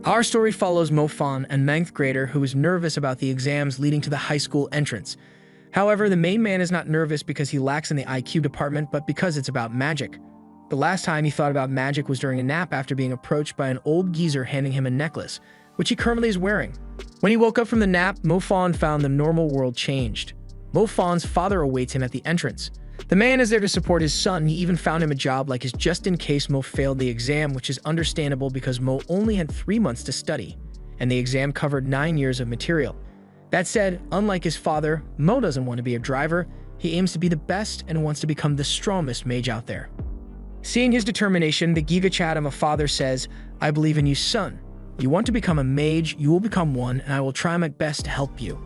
Our story follows Mo Fan, a ninth grader who is nervous about the exams leading to the high school entrance. However, the main man is not nervous because he lacks in the IQ department, but because it's about magic. The last time he thought about magic was during a nap after being approached by an old geezer handing him a necklace, which he currently is wearing. When he woke up from the nap, Mo Fan found the normal world changed. Mo Fan's father awaits him at the entrance. The man is there to support his son. He even found him a job like his just in case Mo failed the exam, which is understandable because Mo only had 3 months to study, and the exam covered 9 years of material. That said, unlike his father, Mo doesn't want to be a driver. He aims to be the best and wants to become the strongest mage out there. Seeing his determination, the Giga Chatham father says, "I believe in you, son. You want to become a mage, you will become one, and I will try my best to help you."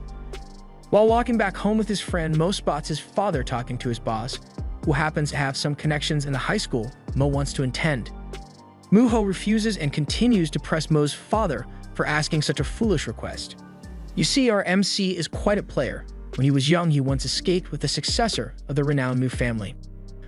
While walking back home with his friend, Mo spots his father talking to his boss, who happens to have some connections in the high school Mo wants to attend. Muho refuses and continues to press Mo's father for asking such a foolish request. You see, our MC is quite a player. When he was young, he once escaped with the successor of the renowned Mu family.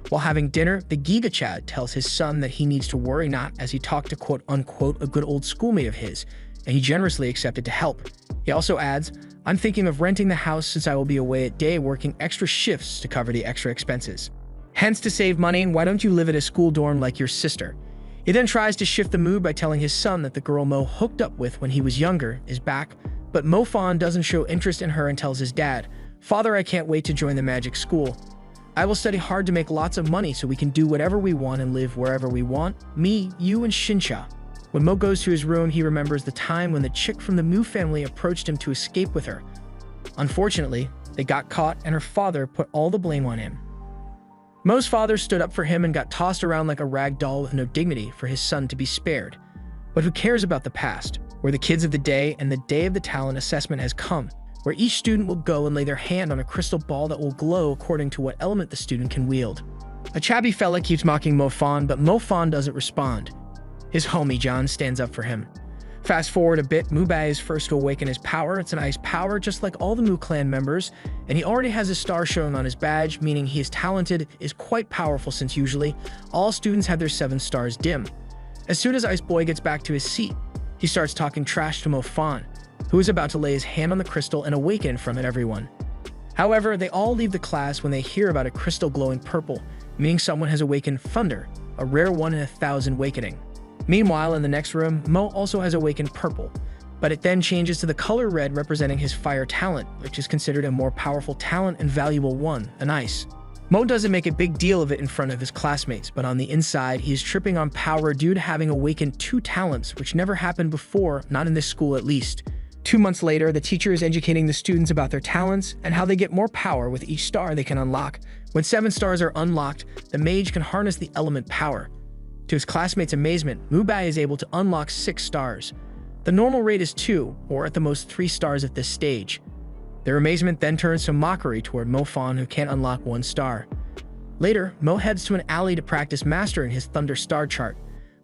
While having dinner, the Giga Chad tells his son that he needs to worry not as he talked to quote-unquote a good old schoolmate of his, and he generously accepted to help. He also adds, "I'm thinking of renting the house since I will be away at day working extra shifts to cover the extra expenses. Hence, to save money, why don't you live at a school dorm like your sister?" He then tries to shift the mood by telling his son that the girl Mo hooked up with when he was younger is back, but Mo Fan doesn't show interest in her and tells his dad, "Father, I can't wait to join the magic school. I will study hard to make lots of money so we can do whatever we want and live wherever we want, me, you, and Shinsha." When Mo goes to his room, he remembers the time when the chick from the Mu family approached him to escape with her. Unfortunately, they got caught and her father put all the blame on him. Mo's father stood up for him and got tossed around like a rag doll with no dignity for his son to be spared. But who cares about the past, where the kids of the day and the day of the talent assessment has come, where each student will go and lay their hand on a crystal ball that will glow according to what element the student can wield. A chubby fella keeps mocking Mo Fan, but Mo Fan doesn't respond. His homie John stands up for him. Fast forward a bit, Mu Bai is first to awaken his power. It's an ice power, just like all the Mu clan members, and he already has his star shown on his badge, meaning he is talented, is quite powerful since usually all students have their 7 stars dim. As soon as Ice Boy gets back to his seat, he starts talking trash to Mo Fan, who is about to lay his hand on the crystal and awaken from it everyone. However, they all leave the class when they hear about a crystal glowing purple, meaning someone has awakened Thunder, a rare 1 in 1,000 awakening. Meanwhile, in the next room, Mo also has awakened purple, but it then changes to the color red representing his fire talent, which is considered a more powerful talent and valuable one, an ice. Mo doesn't make a big deal of it in front of his classmates, but on the inside, he is tripping on power due to having awakened 2 talents, which never happened before, not in this school at least. 2 months later, the teacher is educating the students about their talents and how they get more power with each star they can unlock. When 7 stars are unlocked, the mage can harness the element power. To his classmates' amazement, Mu Bai is able to unlock 6 stars. The normal rate is 2, or at the most 3 stars at this stage. Their amazement then turns to mockery toward Mo Fan, who can't unlock 1 star. Later, Mo heads to an alley to practice mastering his Thunder star chart.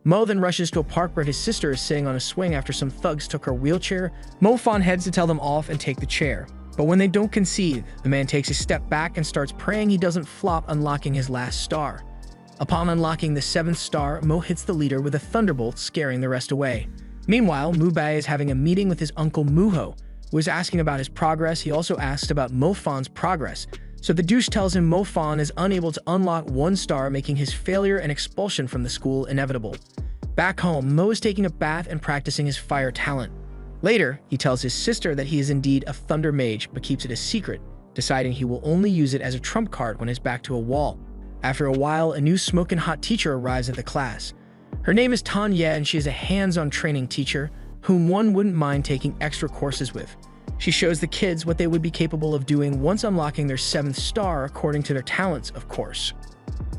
Mo then rushes to a park where his sister is sitting on a swing after some thugs took her wheelchair. Mo Fan heads to tell them off and take the chair. But when they don't concede, the man takes a step back and starts praying he doesn't flop, unlocking his last star. Upon unlocking the 7th star, Mo hits the leader with a thunderbolt, scaring the rest away. Meanwhile, Mu Bai is having a meeting with his uncle Muho, who is asking about his progress. He also asks about Mo Fan's progress. So the douche tells him Mo Fan is unable to unlock 1 star, making his failure and expulsion from the school inevitable. Back home, Mo is taking a bath and practicing his fire talent. Later, he tells his sister that he is indeed a Thunder mage, but keeps it a secret, deciding he will only use it as a trump card when his back to a wall. After a while, a new smoking hot teacher arrives at the class. Her name is Tanya, and she is a hands-on training teacher whom one wouldn't mind taking extra courses with. She shows the kids what they would be capable of doing once unlocking their 7th star according to their talents, of course.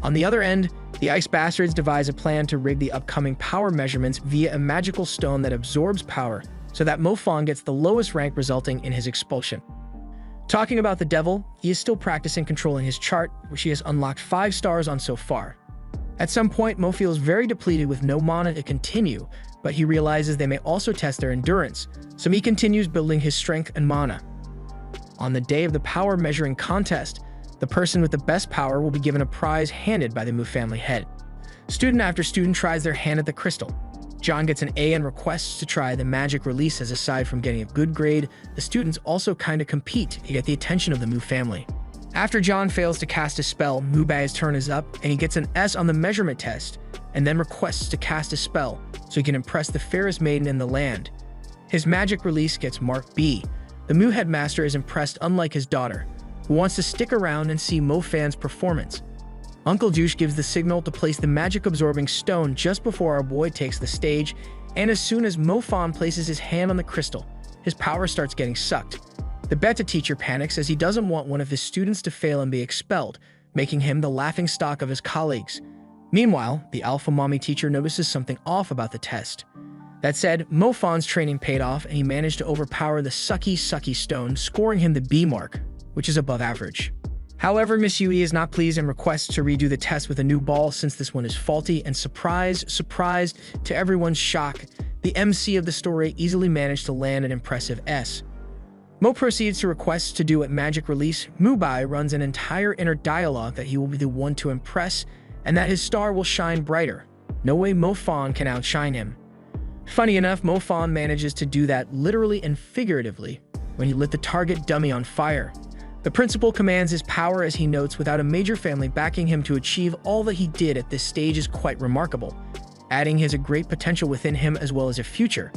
On the other end, the Ice Bastards devise a plan to rig the upcoming power measurements via a magical stone that absorbs power so that Mo Fan gets the lowest rank, resulting in his expulsion. Talking about the devil, he is still practicing controlling his chart, which he has unlocked 5 stars on so far. At some point, Mo feels very depleted with no mana to continue, but he realizes they may also test their endurance, so he continues building his strength and mana. On the day of the power measuring contest, the person with the best power will be given a prize handed by the Mu family head. Student after student tries their hand at the crystal. John gets an A and requests to try the magic release, as aside from getting a good grade, the students also kinda compete to get the attention of the Mu family. After John fails to cast a spell, Mu Bai's turn is up and he gets an S on the measurement test and then requests to cast a spell so he can impress the fairest maiden in the land. His magic release gets marked B. The Mu headmaster is impressed, unlike his daughter, who wants to stick around and see Mo Fan's performance. Uncle Douche gives the signal to place the magic-absorbing stone just before our boy takes the stage, and as soon as Mo Fan places his hand on the crystal, his power starts getting sucked. The Beta teacher panics as he doesn't want one of his students to fail and be expelled, making him the laughingstock of his colleagues. Meanwhile, the Alpha Mommy teacher notices something off about the test. That said, Mo Fan's training paid off and he managed to overpower the sucky stone, scoring him the B mark, which is above average. However, Miss Yui is not pleased and requests to redo the test with a new ball since this one is faulty, and surprise, to everyone's shock, the MC of the story easily managed to land an impressive S. Mo proceeds to request to do a magic release. Mu Bai runs an entire inner dialogue that he will be the one to impress and that his star will shine brighter. No way Mo Fan can outshine him. Funny enough, Mo Fan manages to do that literally and figuratively when he lit the target dummy on fire. The principal commands his power, as he notes, without a major family backing him to achieve all that he did at this stage is quite remarkable, adding he has a great potential within him as well as a future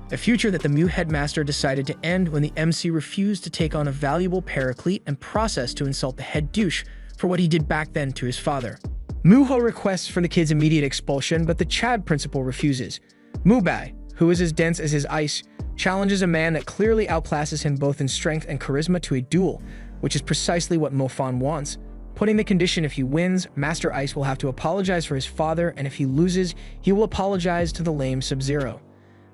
that the Mu headmaster decided to end when the MC refused to take on a valuable paraclete and process to insult the head douche for what he did back then to his father. Muho requests for the kid's immediate expulsion, but the Chad principal refuses. Mu Bai, who is as dense as his ice, challenges a man that clearly outclasses him both in strength and charisma to a duel, which is precisely what Mo Fan wants, putting the condition if he wins, Master Ice will have to apologize for his father, and if he loses, he will apologize to the lame Sub-Zero.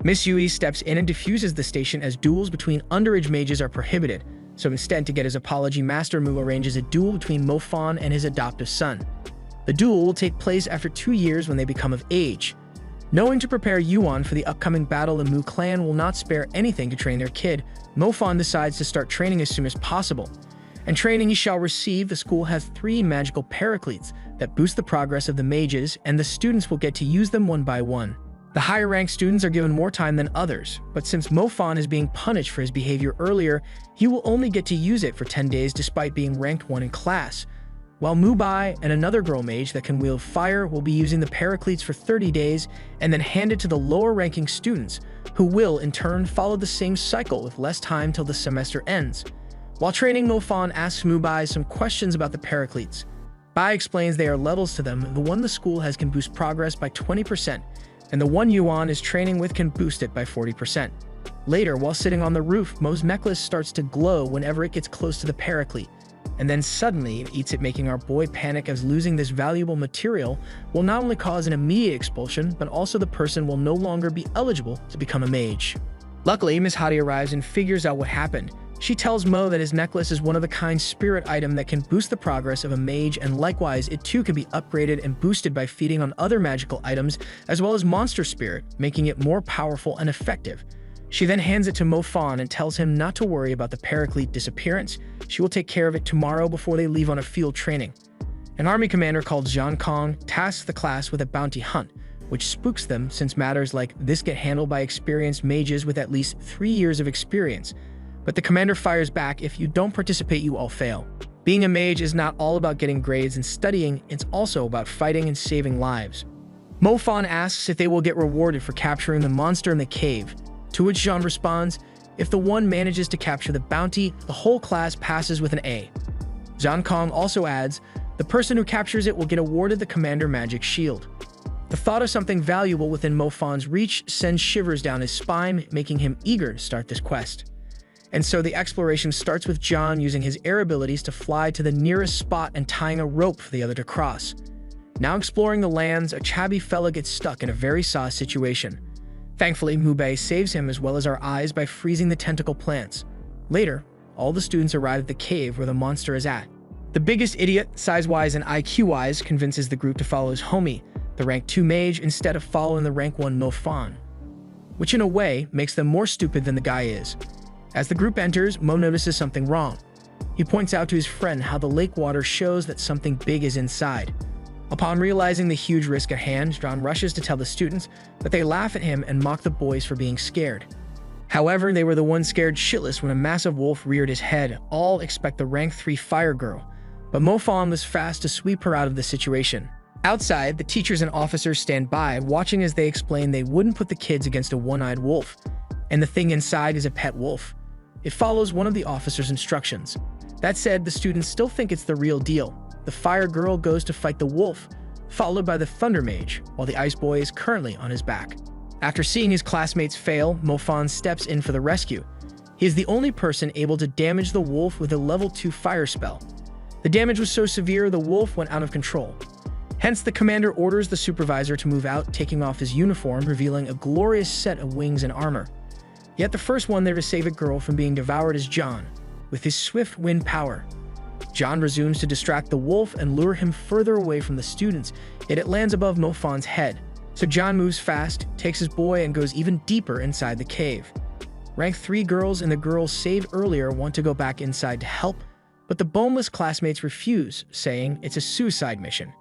Miss Yui steps in and diffuses the station as duels between underage mages are prohibited, so instead, to get his apology, Master Mu arranges a duel between Mo Fan and his adoptive son. The duel will take place after 2 years when they become of age. Knowing to prepare Yuan for the upcoming battle, the Mu clan will not spare anything to train their kid. Mo Fan decides to start training as soon as possible. And training he shall receive. The school has 3 magical paracletes that boost the progress of the mages, and the students will get to use them one by one. The higher-ranked students are given more time than others, but since Mo Fan is being punished for his behavior earlier, he will only get to use it for 10 days despite being ranked 1 in class. While Mu Bai and another girl mage that can wield fire will be using the paracletes for 30 days and then handed to the lower-ranking students, who will, in turn, follow the same cycle with less time till the semester ends. While training, Mo Fan asks Mu Bai some questions about the paracletes. Bai explains they are levels to them. The one the school has can boost progress by 20%, and the one Yuan is training with can boost it by 40%. Later, while sitting on the roof, Mo's necklace starts to glow whenever it gets close to the paraclete, and then suddenly it eats it, making our boy panic, as losing this valuable material will not only cause an immediate expulsion, but also the person will no longer be eligible to become a mage. Luckily, Miss Hadi arrives and figures out what happened. She tells Mo that his necklace is one of a kind spirit item that can boost the progress of a mage, and likewise, it too can be upgraded and boosted by feeding on other magical items as well as monster spirit, making it more powerful and effective. She then hands it to Mo Fan and tells him not to worry about the paraclete disappearance. She will take care of it tomorrow before they leave on a field training. An army commander called Zhang Kong tasks the class with a bounty hunt, which spooks them since matters like this get handled by experienced mages with at least 3 years of experience. But the commander fires back, if you don't participate, you all fail. Being a mage is not all about getting grades and studying, it's also about fighting and saving lives. Mo Fan asks if they will get rewarded for capturing the monster in the cave, to which Jean responds, if the one manages to capture the bounty, the whole class passes with an A. Zhang Kong also adds, the person who captures it will get awarded the Commander Magic Shield. The thought of something valuable within Mo Fan's reach sends shivers down his spine, making him eager to start this quest. And so the exploration starts with John using his air abilities to fly to the nearest spot and tying a rope for the other to cross. Now exploring the lands, a chubby fella gets stuck in a very sauce situation. Thankfully, Mu Bai saves him as well as our eyes by freezing the tentacle plants. Later, all the students arrive at the cave where the monster is at. The biggest idiot, size-wise and IQ-wise, convinces the group to follow his homie, the rank 2 mage, instead of following the rank 1 Mo Fan, which in a way makes them more stupid than the guy is. As the group enters, Mo notices something wrong. He points out to his friend how the lake water shows that something big is inside. Upon realizing the huge risk at hand, John rushes to tell the students, but they laugh at him and mock the boys for being scared. However, they were the ones scared shitless when a massive wolf reared his head. All expect the rank 3 fire girl, but Mo Fan was fast to sweep her out of the situation. Outside, the teachers and officers stand by, watching as they explain they wouldn't put the kids against a one-eyed wolf, and the thing inside is a pet wolf. It follows one of the officers' instructions. That said, the students still think it's the real deal. The fire girl goes to fight the wolf, followed by the thunder mage, while the ice boy is currently on his back. After seeing his classmates fail, Mo Fan steps in for the rescue. He is the only person able to damage the wolf with a level 2 fire spell. The damage was so severe, the wolf went out of control. Hence, the commander orders the supervisor to move out, taking off his uniform, revealing a glorious set of wings and armor. Yet the first one there to save a girl from being devoured is John, with his swift wind power. John resumes to distract the wolf and lure him further away from the students, yet it lands above Mo Fan's head. So John moves fast, takes his boy, and goes even deeper inside the cave. Rank 3 girls and the girls saved earlier want to go back inside to help, but the boneless classmates refuse, saying it's a suicide mission.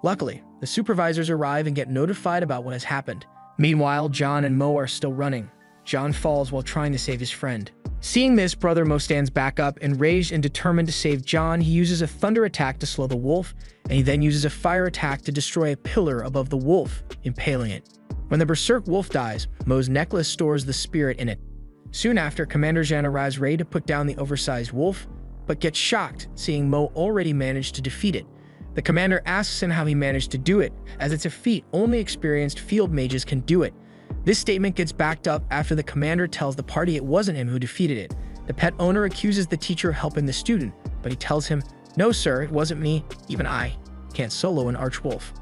Luckily, the supervisors arrive and get notified about what has happened. Meanwhile, John and Mo are still running. John falls while trying to save his friend. Seeing this, brother Mo stands back up, enraged and determined to save John. He uses a thunder attack to slow the wolf, and he then uses a fire attack to destroy a pillar above the wolf, impaling it. When the berserk wolf dies, Mo's necklace stores the spirit in it. Soon after, Commander Zhan arrives ready to put down the oversized wolf, but gets shocked seeing Mo already managed to defeat it. The commander asks him how he managed to do it, as it's a feat only experienced field mages can do it. This statement gets backed up after the commander tells the party it wasn't him who defeated it. The pet owner accuses the teacher of helping the student, but he tells him, "No sir, it wasn't me. Even I can't solo an archwolf."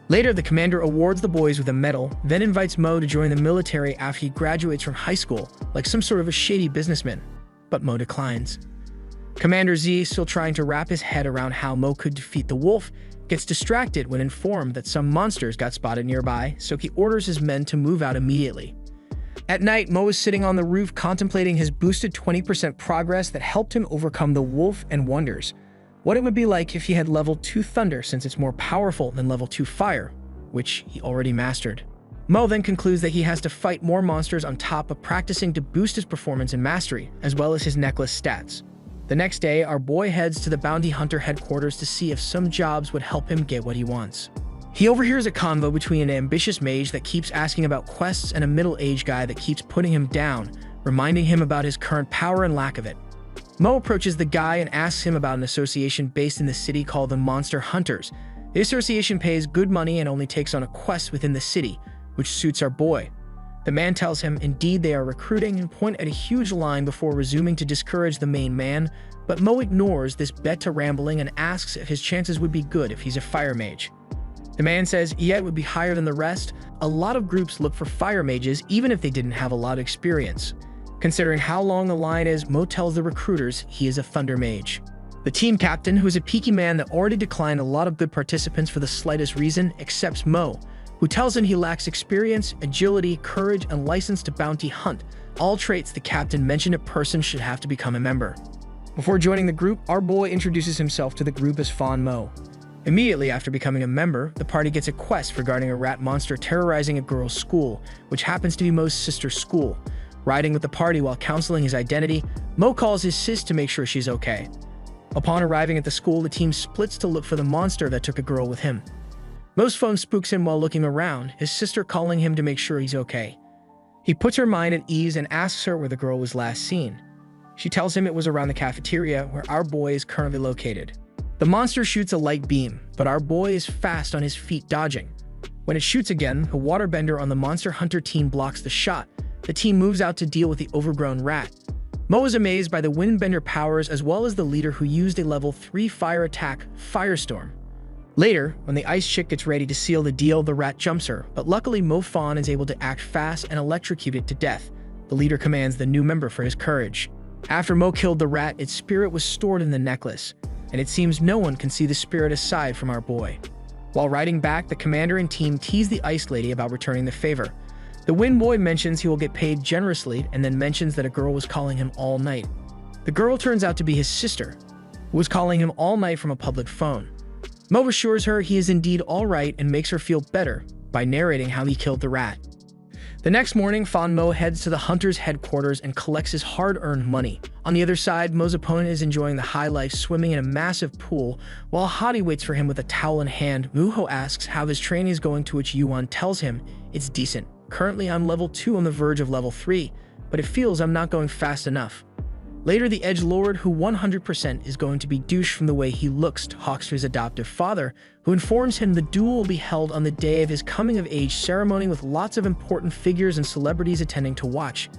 Later, the commander awards the boys with a medal, then invites Mo to join the military after he graduates from high school, like some sort of a shady businessman. But Mo declines. Commander Z, still trying to wrap his head around how Mo could defeat the wolf, gets distracted when informed that some monsters got spotted nearby, so he orders his men to move out immediately. At night, Mo is sitting on the roof contemplating his boosted 20% progress that helped him overcome the wolf and wonders what it would be like if he had level 2 thunder, since it's more powerful than level 2 fire, which he already mastered. Mo then concludes that he has to fight more monsters on top of practicing to boost his performance and mastery, as well as his necklace stats. The next day, our boy heads to the bounty hunter headquarters to see if some jobs would help him get what he wants. He overhears a convo between an ambitious mage that keeps asking about quests and a middle-aged guy that keeps putting him down, reminding him about his current power and lack of it. Mo approaches the guy and asks him about an association based in the city called the Monster Hunters. The association pays good money and only takes on a quest within the city, which suits our boy. The man tells him indeed they are recruiting and point at a huge line before resuming to discourage the main man, but Mo ignores this bet to rambling and asks if his chances would be good if he's a fire mage. The man says yeah, it would be higher than the rest. A lot of groups look for fire mages even if they didn't have a lot of experience. Considering how long the line is, Mo tells the recruiters he is a thunder mage. The team captain, who is a peaky man that already declined a lot of good participants for the slightest reason, accepts Mo, who tells him he lacks experience, agility, courage, and license to bounty hunt, all traits the captain mentioned a person should have to become a member. Before joining the group, our boy introduces himself to the group as Fan Mo. Immediately after becoming a member, the party gets a quest regarding a rat monster terrorizing a girl's school, which happens to be Mo's sister's school. Riding with the party while counseling his identity, Mo calls his sis to make sure she's okay. Upon arriving at the school, the team splits to look for the monster that took a girl with him. Mo's phone spooks him while looking around, his sister calling him to make sure he's okay. He puts her mind at ease and asks her where the girl was last seen. She tells him it was around the cafeteria where our boy is currently located. The monster shoots a light beam, but our boy is fast on his feet dodging. When it shoots again, the waterbender on the Monster Hunter team blocks the shot. The team moves out to deal with the overgrown rat. Mo is amazed by the windbender powers as well as the leader who used a level 3 fire attack, Firestorm. Later, when the ice chick gets ready to seal the deal, the rat jumps her, but luckily Mo Fan is able to act fast and electrocute it to death. The leader commands the new member for his courage. After Mo killed the rat, its spirit was stored in the necklace, and it seems no one can see the spirit aside from our boy. While riding back, the commander and team tease the ice lady about returning the favor. The wind boy mentions he will get paid generously and then mentions that a girl was calling him all night. The girl turns out to be his sister, who was calling him all night from a public phone. Mo assures her he is indeed all right and makes her feel better by narrating how he killed the rat. The next morning, Fan Mo heads to the hunter's headquarters and collects his hard-earned money. On the other side, Mo's opponent is enjoying the high life swimming in a massive pool, while Hadi waits for him with a towel in hand. Muho asks how his training is going, to which Yuan tells him it's decent. Currently, I'm level 2 on the verge of level 3, but it feels I'm not going fast enough. Later, the edgelord, who 100% is going to be douche from the way he looks, talks to his adoptive father, who informs him the duel will be held on the day of his coming-of-age ceremony with lots of important figures and celebrities attending to watch.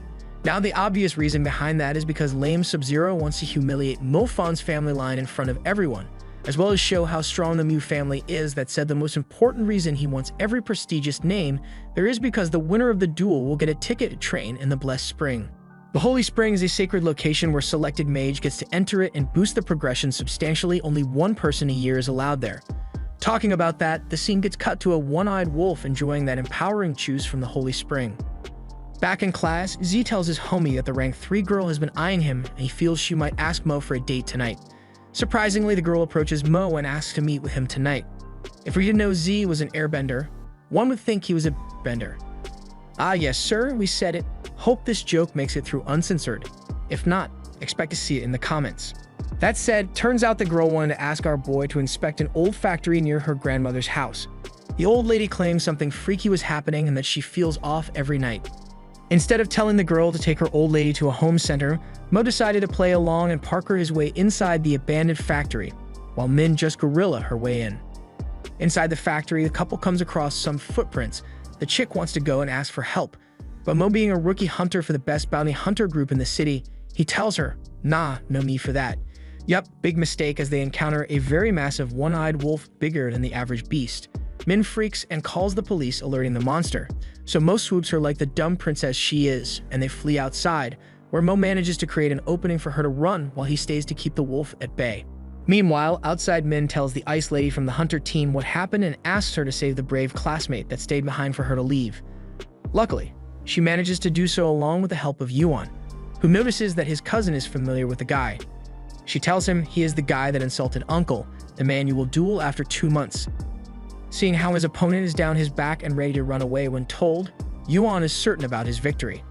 Now, the obvious reason behind that is because lame Sub-Zero wants to humiliate Mo Fan's family line in front of everyone, as well as show how strong the Mu family is. That said, the most important reason he wants every prestigious name there is because the winner of the duel will get a ticket to train in the Blessed Spring. The Holy Spring is a sacred location where selected mage gets to enter it and boost the progression substantially. Only one person a year is allowed there. Talking about that, the scene gets cut to a one-eyed wolf enjoying that empowering juice from the Holy Spring. Back in class, Z tells his homie that the rank 3 girl has been eyeing him and he feels she might ask Mo for a date tonight. Surprisingly, the girl approaches Mo and asks to meet with him tonight. If we didn't know Z was an airbender, one would think he was a bender. Ah yes sir, we said it. Hope this joke makes it through uncensored. If not, expect to see it in the comments. That said, turns out the girl wanted to ask our boy to inspect an old factory near her grandmother's house. The old lady claims something freaky was happening and that she feels off every night. Instead of telling the girl to take her old lady to a home center, Mo decided to play along and parker his way inside the abandoned factory, while Min just gorilla her way in. Inside the factory, the couple comes across some footprints. The chick wants to go and ask for help, but Mo, being a rookie hunter for the best bounty hunter group in the city, he tells her, nah, no me for that. Yup, big mistake, as they encounter a very massive one-eyed wolf bigger than the average beast. Min freaks and calls the police, alerting the monster. So Mo swoops her like the dumb princess she is, and they flee outside, where Mo manages to create an opening for her to run while he stays to keep the wolf at bay. Meanwhile, outside, Min tells the ice lady from the hunter team what happened and asks her to save the brave classmate that stayed behind for her to leave. Luckily, she manages to do so along with the help of Yuan, who notices that his cousin is familiar with the guy. She tells him he is the guy that insulted Uncle, the man you will duel after 2 months. Seeing how his opponent is down his back and ready to run away when told, Yuan is certain about his victory.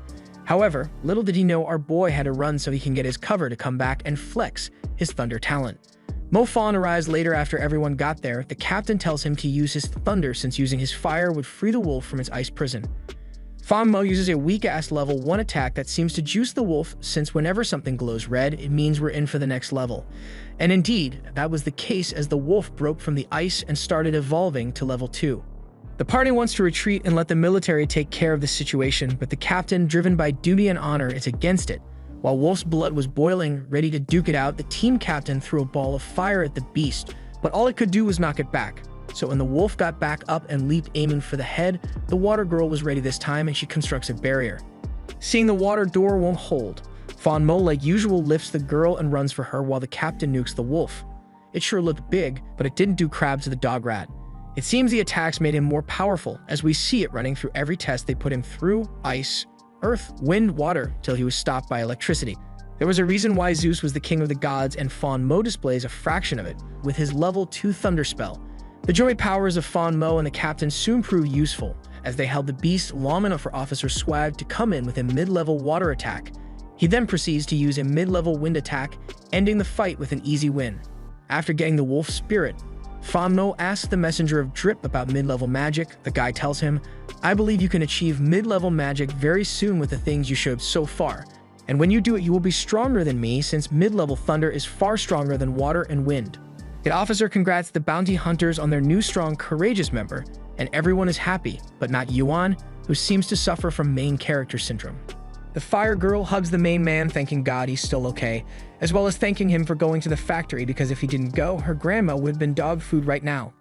However, little did he know our boy had to run so he can get his cover to come back and flex his thunder talent. Mo Fan arrives later after everyone got there. The captain tells him to use his thunder since using his fire would free the wolf from its ice prison. Fan Mo uses a weak-ass level 1 attack that seems to juice the wolf, since whenever something glows red, it means we're in for the next level. And indeed, that was the case as the wolf broke from the ice and started evolving to level 2. The party wants to retreat and let the military take care of the situation, but the captain, driven by duty and honor, is against it. While Wolf's blood was boiling, ready to duke it out, the team captain threw a ball of fire at the beast, but all it could do was knock it back. So when the wolf got back up and leaped, aiming for the head, the water girl was ready this time and she constructs a barrier. Seeing the water door won't hold, Fan Mo, like usual, lifts the girl and runs for her while the captain nukes the wolf. It sure looked big, but it didn't do crab to the dog rat. It seems the attacks made him more powerful, as we see it running through every test they put him through: ice, earth, wind, water, till he was stopped by electricity. There was a reason why Zeus was the king of the gods, and Fan Mo displays a fraction of it with his level 2 thunder spell. The joint powers of Fan Mo and the captain soon proved useful, as they held the beast long enough for Officer Swag to come in with a mid-level water attack. He then proceeds to use a mid-level wind attack, ending the fight with an easy win. After getting the wolf spirit, Fan Mo asks the messenger of Drip about mid-level magic. The guy tells him, I believe you can achieve mid-level magic very soon with the things you showed so far, and when you do it you will be stronger than me, since mid-level thunder is far stronger than water and wind. The officer congrats the bounty hunters on their new strong courageous member, and everyone is happy, but not Yuan, who seems to suffer from main character syndrome. The fire girl hugs the main man, thanking God he's still okay, as well as thanking him for going to the factory, because if he didn't go, her grandma would have been dog food right now.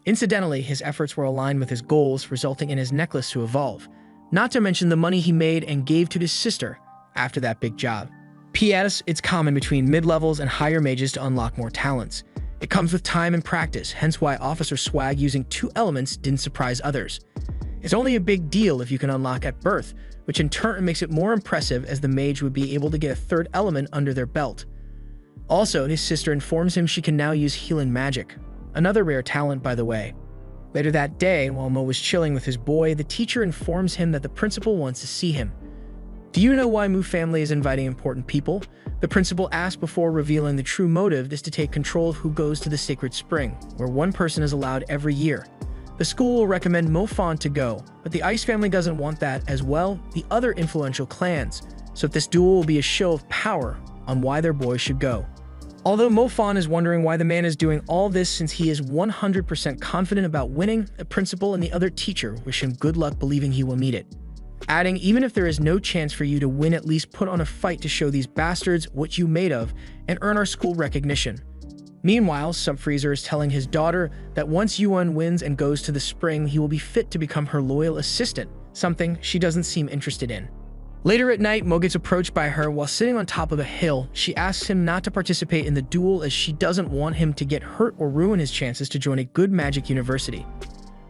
Incidentally, his efforts were aligned with his goals, resulting in his necklace to evolve, not to mention the money he made and gave to his sister after that big job. P.S. It's common between mid-levels and higher mages to unlock more talents. It comes with time and practice, hence why Officer Swag using 2 elements didn't surprise others. It's only a big deal if you can unlock at birth, which in turn makes it more impressive, as the mage would be able to get a 3rd element under their belt. Also, his sister informs him she can now use healing magic. another rare talent by the way. Later that day, while Mo was chilling with his boy, the teacher informs him that the principal wants to see him. Do you know why Mu family is inviting important people? The principal asks before revealing the true motive is to take control of who goes to the sacred spring, where one person is allowed every year. The school will recommend Mo Fan to go, but the Ice family doesn't want that, as well the other influential clans, so this duel will be a show of power on why their boy should go. Although Mo Fan is wondering why the man is doing all this since he is 100% confident about winning, the principal and the other teacher wish him good luck believing he will meet it. Adding, even if there is no chance for you to win, at least put on a fight to show these bastards what you made of and earn our school recognition. Meanwhile, Subfreezer is telling his daughter that once Yuan wins and goes to the spring, he will be fit to become her loyal assistant, something she doesn't seem interested in. Later at night, Mo gets approached by her while sitting on top of a hill. She asks him not to participate in the duel as she doesn't want him to get hurt or ruin his chances to join a good magic university.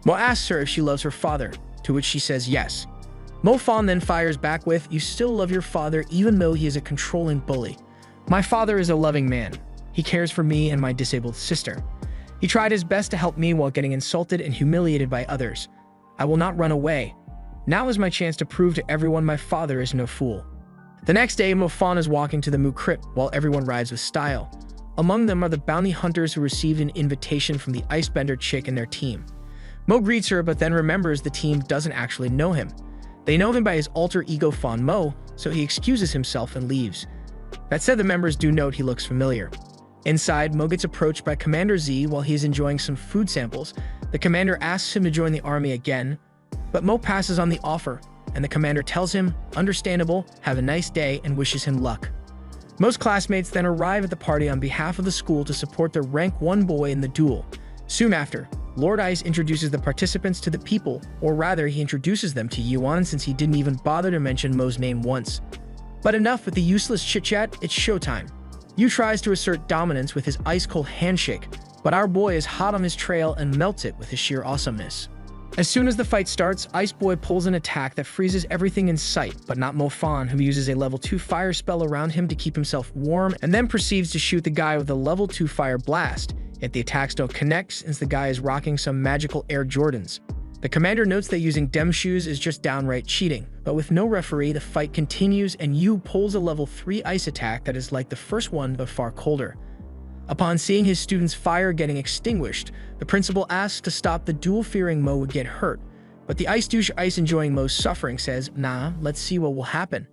Mo asks her if she loves her father, to which she says yes. Mo Fan then fires back with, "You still love your father even though he is a controlling bully. My father is a loving man. He cares for me and my disabled sister. He tried his best to help me while getting insulted and humiliated by others. I will not run away. Now is my chance to prove to everyone my father is no fool." The next day, Mo Fan is walking to the Mu Crypt while everyone rides with style. Among them are the bounty hunters who received an invitation from the Icebender chick and their team. Mo greets her but then remembers the team doesn't actually know him. They know him by his alter ego Fan Mo, so he excuses himself and leaves. That said, the members do note he looks familiar. Inside, Mo gets approached by Commander Z while he is enjoying some food samples. The commander asks him to join the army again, but Mo passes on the offer, and the commander tells him, understandable, have a nice day, and wishes him luck. Most classmates then arrive at the party on behalf of the school to support their rank 1 boy in the duel. Soon after, Lord Ice introduces the participants to the people, or rather, he introduces them to Yuan since he didn't even bother to mention Mo's name once. But enough with the useless chit-chat, it's showtime. Yu tries to assert dominance with his ice-cold handshake, but our boy is hot on his trail and melts it with his sheer awesomeness. As soon as the fight starts, Ice Boy pulls an attack that freezes everything in sight, but not Mo Fan, who uses a level 2 fire spell around him to keep himself warm, and then proceeds to shoot the guy with a level 2 fire blast. Yet the attacks don't connect since the guy is rocking some magical Air Jordans. The commander notes that using Dem shoes is just downright cheating, but with no referee, the fight continues and Yu pulls a level 3 ice attack that is like the first one but far colder. Upon seeing his student's fire getting extinguished, the principal asks to stop the duel, fearing Mo would get hurt. But the ice douche, Ice enjoying Mo's suffering, says, "Nah, let's see what will happen."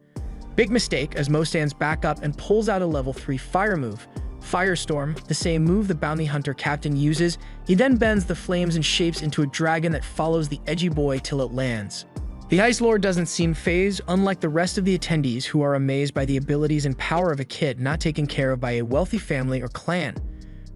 Big mistake, as Mo stands back up and pulls out a level 3 fire move. Firestorm, the same move the bounty hunter captain uses. He then bends the flames and shapes into a dragon that follows the edgy boy till it lands. The Ice Lord doesn't seem fazed, unlike the rest of the attendees who are amazed by the abilities and power of a kid not taken care of by a wealthy family or clan.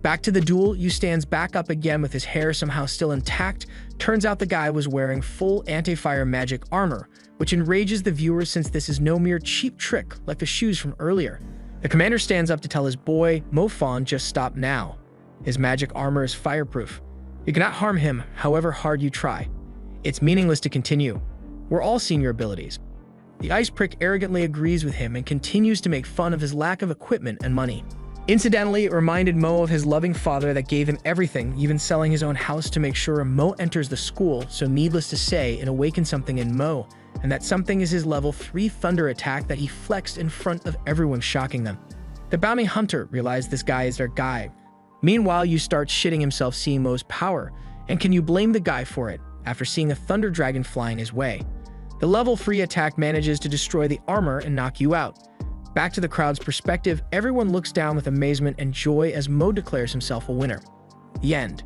Back to the duel, Yu stands back up again with his hair somehow still intact. Turns out the guy was wearing full anti-fire magic armor, which enrages the viewers since this is no mere cheap trick like the shoes from earlier. The commander stands up to tell his boy, Mo Fan, just stop now. His magic armor is fireproof. You cannot harm him, however hard you try. It's meaningless to continue. We're all seeing your abilities. The ice prick arrogantly agrees with him and continues to make fun of his lack of equipment and money. Incidentally, it reminded Mo of his loving father that gave him everything, even selling his own house to make sure Mo enters the school, so needless to say, it awakens something in Mo, and that something is his level 3 thunder attack that he flexed in front of everyone, shocking them. The bounty hunter realized this guy is their guy. Meanwhile, Yu starts shitting himself seeing Mo's power, and can you blame the guy for it, after seeing a thunder dragon flying his way? The level 3 attack manages to destroy the armor and knock you out. Back to the crowd's perspective, everyone looks down with amazement and joy as Mo declares himself a winner. The end.